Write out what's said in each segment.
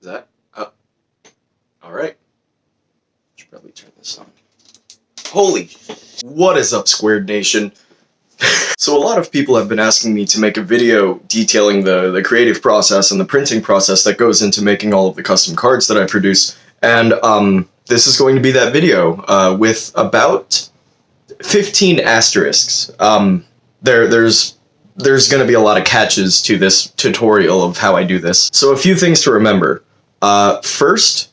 Is that? Oh. Alright. Should probably turn this on. Holy! What is up, Squared Nation? So a lot of people have been asking me to make a video detailing the creative process and the printing process that goes into making all of the custom cards that I produce. And this is going to be that video with about 15 asterisks. There's going to be a lot of catches to this tutorial of how I do this. So a few things to remember. First,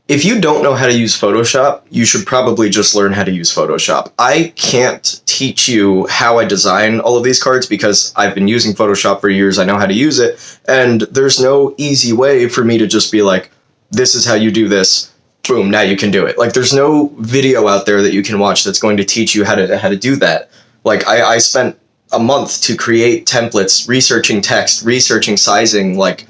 if you don't know how to use Photoshop, you should probably just learn how to use Photoshop. I can't teach you how I design all of these cards because I've been using Photoshop for years, I know how to use it, and there's no easy way for me to just be like, this is how you do this, boom, now you can do it. Like, there's no video out there that you can watch that's going to teach you how to do that. Like, I spent a month to create templates, researching text, researching sizing, like,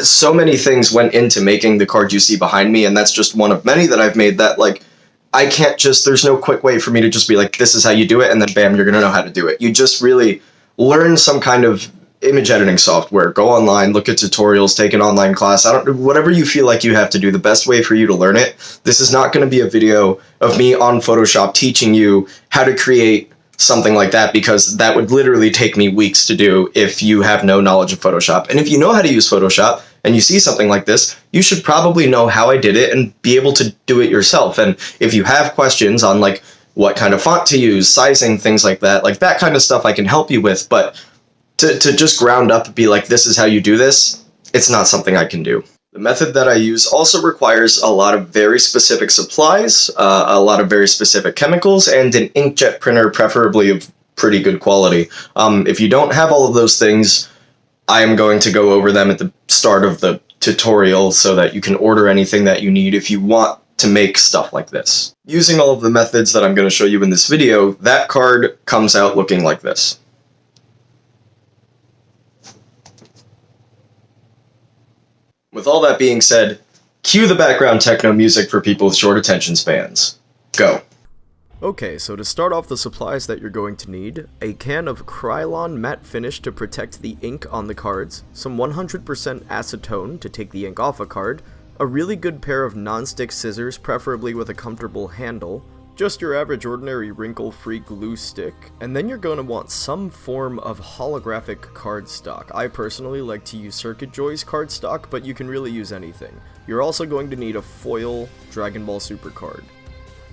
so many things went into making the card you see behind me, and that's just one of many that I've made that, like, I can't just, there's no quick way for me to just be like, this is how you do it, and then bam, you're gonna know how to do it. You just really learn some kind of image editing software, go online, look at tutorials, take an online class, whatever you feel like you have to do, the best way for you to learn it. This is not gonna be a video of me on Photoshop teaching you how to create something like that, because that would literally take me weeks to do if you have no knowledge of Photoshop. And if you know how to use Photoshop and you see something like this, you should probably know how I did it and be able to do it yourself. And if you have questions on like what kind of font to use, sizing, things like that kind of stuff I can help you with, but to just ground up and be like, this is how you do this, it's not something I can do. The method that I use also requires a lot of very specific supplies, a lot of very specific chemicals, and an inkjet printer, preferably of pretty good quality. If you don't have all of those things, I am going to go over them at the start of the tutorial so that you can order anything that you need if you want to make stuff like this. Using all of the methods that I'm going to show you in this video, that card comes out looking like this. With all that being said, cue the background techno music for people with short attention spans. Go. Okay, so to start off the supplies that you're going to need, a can of Krylon matte finish to protect the ink on the cards, some 100% acetone to take the ink off a card, a really good pair of non-stick scissors, preferably with a comfortable handle, just your average ordinary wrinkle-free glue stick, and then you're going to want some form of holographic cardstock. I personally like to use Circuit Joy's cardstock, but you can really use anything. You're also going to need a foil Dragon Ball Super card.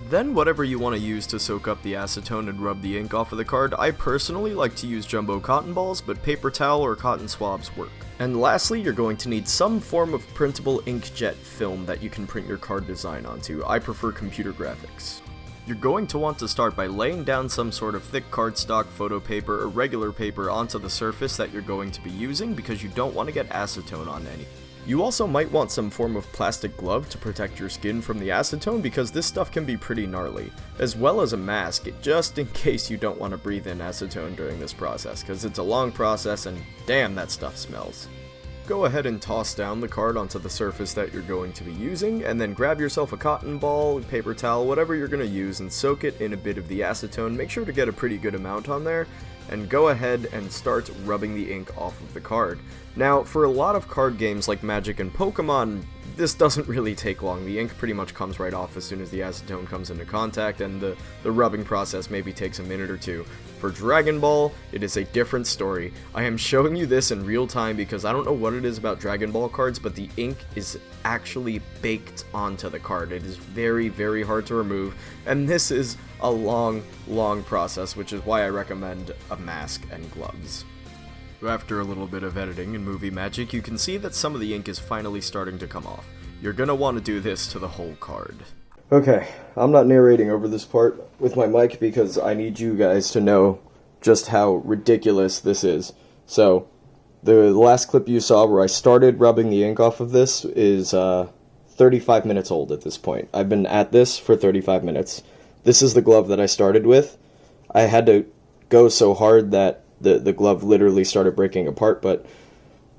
Then whatever you want to use to soak up the acetone and rub the ink off of the card. I personally like to use jumbo cotton balls, but paper towel or cotton swabs work. And lastly, you're going to need some form of printable inkjet film that you can print your card design onto. I prefer computer graphics. You're going to want to start by laying down some sort of thick cardstock, photo paper, or regular paper onto the surface that you're going to be using because you don't want to get acetone on any. You also might want some form of plastic glove to protect your skin from the acetone because this stuff can be pretty gnarly, as well as a mask just in case you don't want to breathe in acetone during this process because it's a long process and damn, that stuff smells. Go ahead and toss down the card onto the surface that you're going to be using, and then grab yourself a cotton ball, paper towel, whatever you're going to use, and soak it in a bit of the acetone. Make sure to get a pretty good amount on there, and go ahead and start rubbing the ink off of the card. Now, for a lot of card games like Magic and Pokemon, this doesn't really take long. The ink pretty much comes right off as soon as the acetone comes into contact, and the rubbing process maybe takes a minute or two. For Dragon Ball, it is a different story. I am showing you this in real time because I don't know what it is about Dragon Ball cards, but the ink is actually baked onto the card. It is very, very hard to remove, and this is a long, long process, which is why I recommend a mask and gloves. After a little bit of editing and movie magic, you can see that some of the ink is finally starting to come off. You're gonna want to do this to the whole card. Okay, I'm not narrating over this part with my mic because I need you guys to know just how ridiculous this is. So, the last clip you saw where I started rubbing the ink off of this is 35 minutes old at this point. I've been at this for 35 minutes. This is the glove that I started with. I had to go so hard that the glove literally started breaking apart, but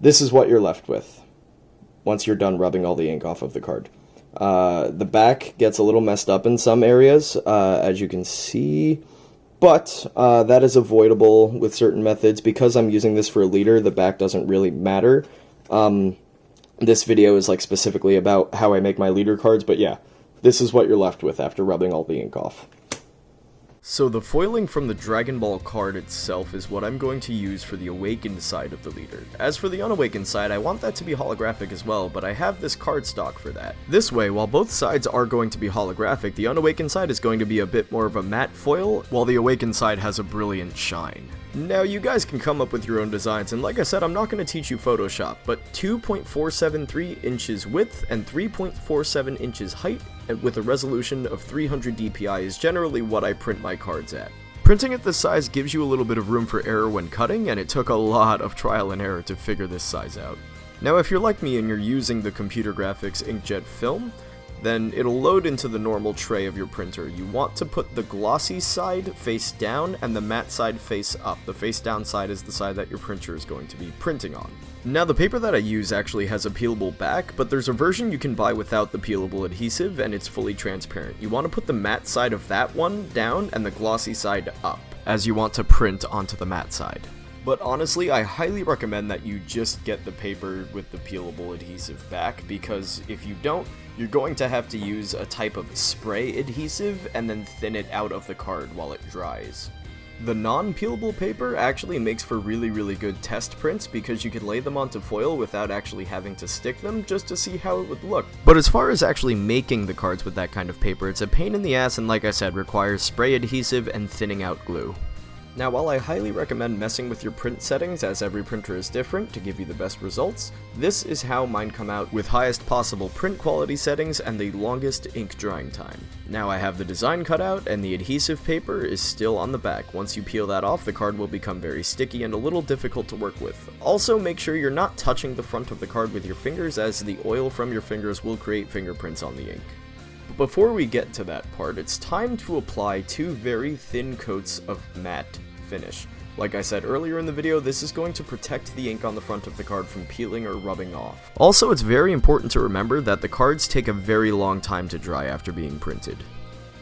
this is what you're left with once you're done rubbing all the ink off of the card. The back gets a little messed up in some areas, as you can see, but that is avoidable with certain methods. Because I'm using this for a leader, the back doesn't really matter. This video is like specifically about how I make my leader cards, but yeah, this is what you're left with after rubbing all the ink off. So the foiling from the Dragon Ball card itself is what I'm going to use for the awakened side of the leader. As for the unawakened side, I want that to be holographic as well, but I have this card stock for that. This way, while both sides are going to be holographic, the unawakened side is going to be a bit more of a matte foil, while the awakened side has a brilliant shine. Now, you guys can come up with your own designs, and like I said, I'm not going to teach you Photoshop, but 2.473 inches width and 3.47 inches height with a resolution of 300 dpi is generally what I print my cards at. Printing at this size gives you a little bit of room for error when cutting, and it took a lot of trial and error to figure this size out. Now, if you're like me and you're using the computer graphics inkjet film, then it'll load into the normal tray of your printer. You want to put the glossy side face down and the matte side face up. The face down side is the side that your printer is going to be printing on. Now, the paper that I use actually has a peelable back, but there's a version you can buy without the peelable adhesive and it's fully transparent. You want to put the matte side of that one down and the glossy side up, as you want to print onto the matte side. But honestly, I highly recommend that you just get the paper with the peelable adhesive back, because if you don't, you're going to have to use a type of spray adhesive and then thin it out of the card while it dries. The non-peelable paper actually makes for really good test prints because you can lay them onto foil without actually having to stick them just to see how it would look. But as far as actually making the cards with that kind of paper, it's a pain in the ass and like I said, requires spray adhesive and thinning out glue. Now, while I highly recommend messing with your print settings, as every printer is different, to give you the best results, this is how mine come out with highest possible print quality settings and the longest ink drying time. Now I have the design cut out, and the adhesive paper is still on the back. Once you peel that off, the card will become very sticky and a little difficult to work with. Also, make sure you're not touching the front of the card with your fingers, as the oil from your fingers will create fingerprints on the ink. But before we get to that part, it's time to apply 2 very thin coats of matte finish. Like I said earlier in the video, this is going to protect the ink on the front of the card from peeling or rubbing off. Also, it's very important to remember that the cards take a very long time to dry after being printed.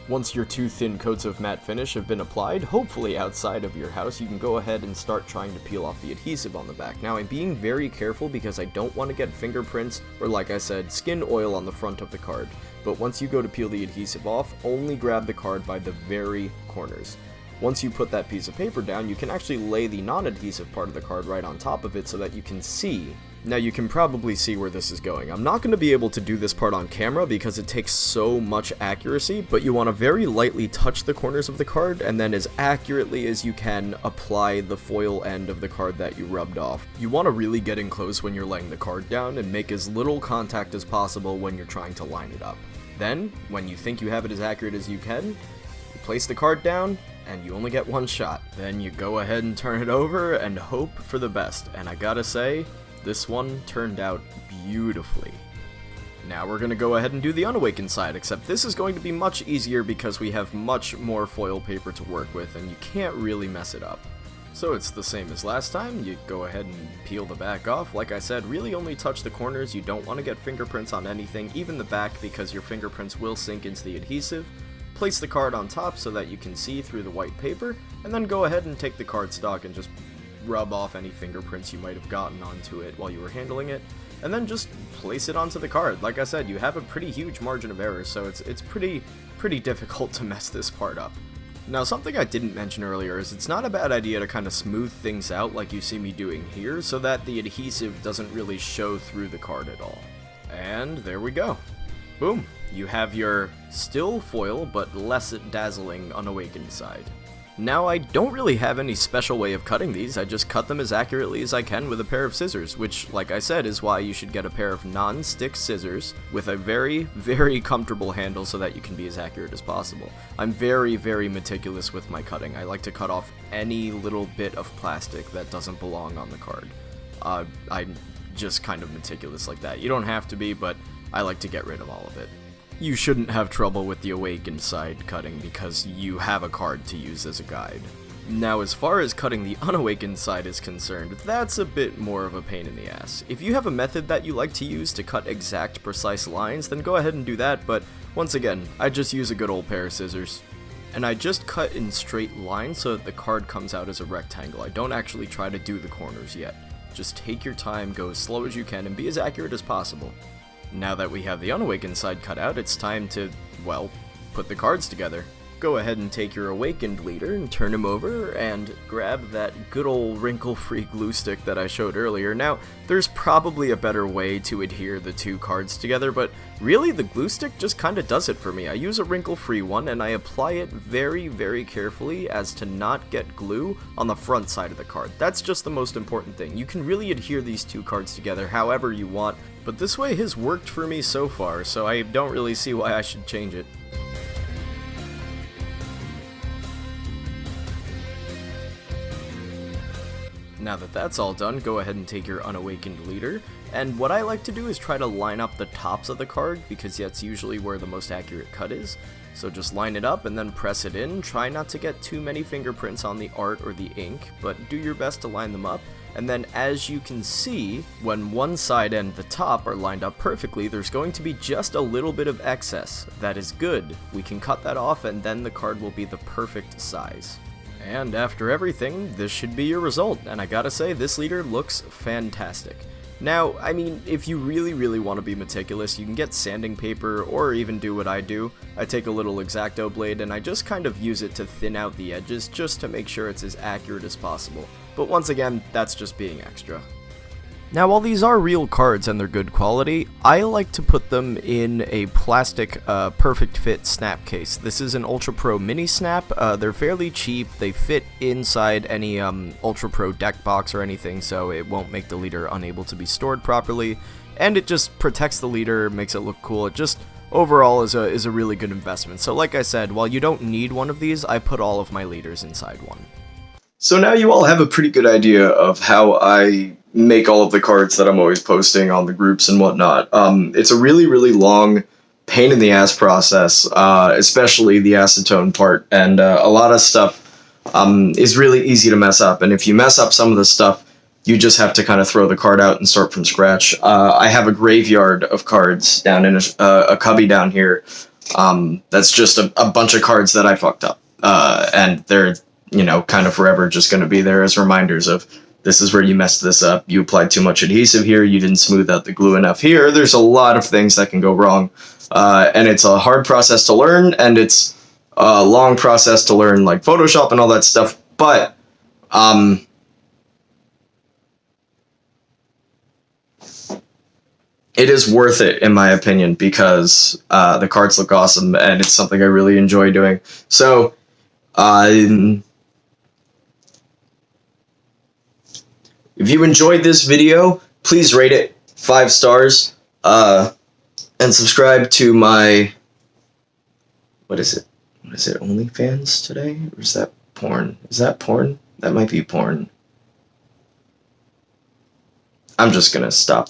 Once your 2 thin coats of matte finish have been applied, hopefully outside of your house, you can go ahead and start trying to peel off the adhesive on the back. Now, I'm being very careful because I don't want to get fingerprints or, like I said, skin oil on the front of the card. But once you go to peel the adhesive off, only grab the card by the very corners. Once you put that piece of paper down, you can actually lay the non-adhesive part of the card right on top of it so that you can see. Now, you can probably see where this is going. I'm not going to be able to do this part on camera because it takes so much accuracy, but you want to very lightly touch the corners of the card and then as accurately as you can apply the foil end of the card that you rubbed off. You want to really get in close when you're laying the card down and make as little contact as possible when you're trying to line it up. Then, when you think you have it as accurate as you can, you place the card down, and you only get one shot. Then you go ahead and turn it over and hope for the best. And I gotta say, this one turned out beautifully. Now we're gonna go ahead and do the unawakened side, except this is going to be much easier because we have much more foil paper to work with and you can't really mess it up. So it's the same as last time. You go ahead and peel the back off. Like I said, really only touch the corners. You don't want to get fingerprints on anything, even the back, because your fingerprints will sink into the adhesive. Place the card on top so that you can see through the white paper, and then go ahead and take the cardstock and just rub off any fingerprints you might have gotten onto it while you were handling it, and then just place it onto the card. Like I said, you have a pretty huge margin of error, so it's pretty difficult to mess this part up. Now, something I didn't mention earlier is it's not a bad idea to kind of smooth things out like you see me doing here, so that the adhesive doesn't really show through the card at all. And there we go. Boom. You have your still foil, but less dazzling unawakened side. Now, I don't really have any special way of cutting these. I just cut them as accurately as I can with a pair of scissors, which, like I said, is why you should get a pair of non-stick scissors with a very comfortable handle so that you can be as accurate as possible. I'm very meticulous with my cutting. I like to cut off any little bit of plastic that doesn't belong on the card. I'm just kind of meticulous like that. You don't have to be, but I like to get rid of all of it. You shouldn't have trouble with the awakened side cutting because you have a card to use as a guide. Now, as far as cutting the unawakened side is concerned, that's a bit more of a pain in the ass. If you have a method that you like to use to cut exact, precise lines, then go ahead and do that, but once again, I just use a good old pair of scissors. And I just cut in straight lines so that the card comes out as a rectangle. I don't actually try to do the corners yet. Just take your time, go as slow as you can, and be as accurate as possible. Now that we have the unawakened side cut out, it's time to, well, put the cards together. Go ahead and take your awakened leader and turn him over and grab that good old wrinkle-free glue stick that I showed earlier. Now, there's probably a better way to adhere the two cards together, but really the glue stick just kinda does it for me. I use a wrinkle-free one and I apply it very, very carefully as to not get glue on the front side of the card. That's just the most important thing. You can really adhere these two cards together however you want, but this way has worked for me so far, so I don't really see why I should change it. Now that that's all done, go ahead and take your unawakened leader, and what I like to do is try to line up the tops of the card, because that's usually where the most accurate cut is. So just line it up and then press it in. Try not to get too many fingerprints on the art or the ink, but do your best to line them up. And then as you can see, when one side and the top are lined up perfectly, there's going to be just a little bit of excess. That is good. We can cut that off and then the card will be the perfect size. And after everything, this should be your result, and I gotta say, this leader looks fantastic. Now, I mean, if you really want to be meticulous, you can get sanding paper, or even do what I do. I take a little X-Acto blade and I just kind of use it to thin out the edges, just to make sure it's as accurate as possible. But once again, that's just being extra. Now, while these are real cards and they're good quality, I like to put them in a plastic perfect fit snap case. This is an Ultra Pro mini snap. They're fairly cheap. They fit inside any Ultra Pro deck box or anything, so it won't make the leader unable to be stored properly. And it just protects the leader, makes it look cool. It just overall is a really good investment. So like I said, while you don't need one of these, I put all of my leaders inside one. So now you all have a pretty good idea of how I make all of the cards that I'm always posting on the groups and whatnot. It's a really long pain in the ass process, especially the acetone part, and a lot of stuff is really easy to mess up, and if you mess up some of the stuff, you just have to kind of throw the card out and start from scratch. I have a graveyard of cards down in a cubby down here. That's just a bunch of cards that I fucked up, and they're, you know, kind of forever just going to be there as reminders of, this is where you messed this up, you applied too much adhesive here, you didn't smooth out the glue enough here. There's a lot of things that can go wrong, and it's a hard process to learn, and it's a long process to learn, like Photoshop and all that stuff, but it is worth it, in my opinion, because the cards look awesome, and it's something I really enjoy doing. So, if you enjoyed this video, please rate it 5 stars, and subscribe to my, what is it, OnlyFans today? Or is that porn? Is that porn? That might be porn. I'm just gonna stop.